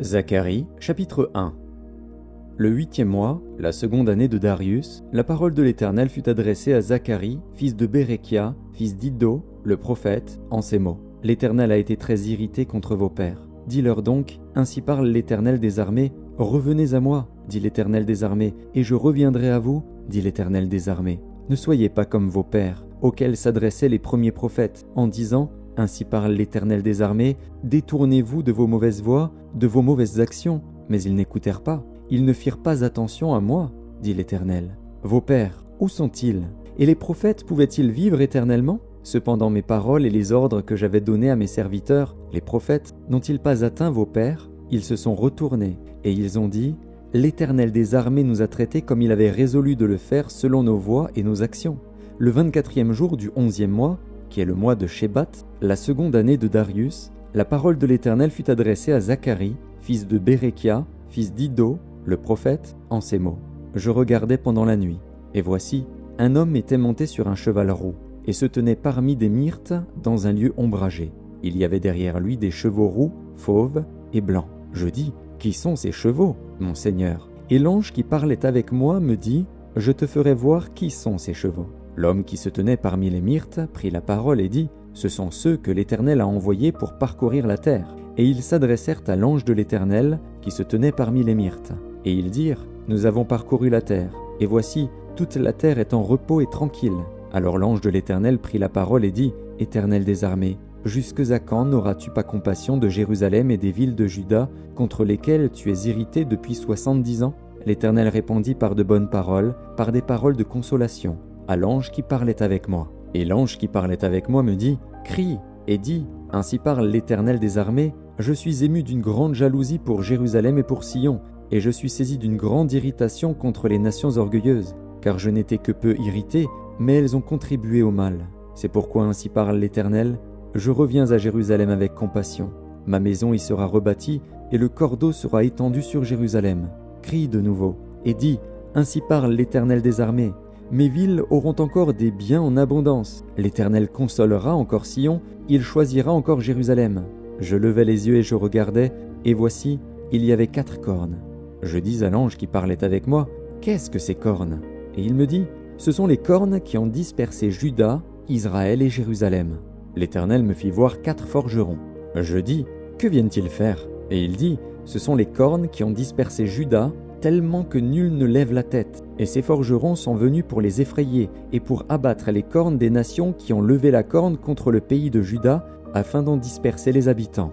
Zacharie, chapitre 1. Le 8e mois, la seconde année de Darius, la parole de l'Éternel fut adressée à Zacharie, fils de Béréchia, fils d'Iddo, le prophète, en ces mots. L'Éternel a été très irrité contre vos pères. Dis-leur donc, ainsi parle l'Éternel des armées, revenez à moi, dit l'Éternel des armées, et je reviendrai à vous, dit l'Éternel des armées. Ne soyez pas comme vos pères, auxquels s'adressaient les premiers prophètes, en disant, ainsi parle l'Éternel des armées, détournez-vous de vos mauvaises voies, de vos mauvaises actions. Mais ils n'écoutèrent pas, ils ne firent pas attention à moi, dit l'Éternel. Vos pères, où sont-ils? Et les prophètes pouvaient-ils vivre éternellement? Cependant mes paroles et les ordres que j'avais donnés à mes serviteurs, les prophètes, n'ont-ils pas atteint vos pères? Ils se sont retournés, et ils ont dit, l'Éternel des armées nous a traités comme il avait résolu de le faire selon nos voies et nos actions. Le 24e jour du 11e mois, qui est le mois de Shebat, la seconde année de Darius, la parole de l'Éternel fut adressée à Zacharie, fils de Béréchia, fils d'Iddo, le prophète, en ces mots. Je regardais pendant la nuit, et voici, un homme était monté sur un cheval roux, et se tenait parmi des myrtes dans un lieu ombragé. Il y avait derrière lui des chevaux roux, fauves et blancs. Je dis, qui sont ces chevaux, mon Seigneur? Et l'ange qui parlait avec moi me dit, je te ferai voir qui sont ces chevaux. L'homme qui se tenait parmi les myrtes prit la parole et dit, ce sont ceux que l'Éternel a envoyés pour parcourir la terre. Et ils s'adressèrent à l'ange de l'Éternel qui se tenait parmi les myrtes. Et ils dirent, nous avons parcouru la terre, et voici, toute la terre est en repos et tranquille. Alors l'ange de l'Éternel prit la parole et dit, Éternel des armées, jusque à quand n'auras-tu pas compassion de Jérusalem et des villes de Juda, contre lesquelles tu es irrité depuis 70 ans? L'Éternel répondit par de bonnes paroles, par des paroles de consolation, à l'ange qui parlait avec moi. Et l'ange qui parlait avec moi me dit, crie et dis, ainsi parle l'Éternel des armées, je suis ému d'une grande jalousie pour Jérusalem et pour Sion, et je suis saisi d'une grande irritation contre les nations orgueilleuses, car je n'étais que peu irrité, mais elles ont contribué au mal. C'est pourquoi ainsi parle l'Éternel, je reviens à Jérusalem avec compassion. Ma maison y sera rebâtie, et le cordeau sera étendu sur Jérusalem. Crie de nouveau, et dis, ainsi parle l'Éternel des armées, mes villes auront encore des biens en abondance. L'Éternel consolera encore Sion, il choisira encore Jérusalem. Je levai les yeux et je regardai, et voici, il y avait 4 cornes. Je dis à l'ange qui parlait avec moi, qu'est-ce que ces cornes? Et il me dit, ce sont les cornes qui ont dispersé Juda, Israël et Jérusalem. L'Éternel me fit voir 4 forgerons. Je dis, que viennent-ils faire? Et il dit, ce sont les cornes qui ont dispersé Juda, tellement que nul ne lève la tête. Et ces forgerons sont venus pour les effrayer et pour abattre les cornes des nations qui ont levé la corne contre le pays de Juda, afin d'en disperser les habitants.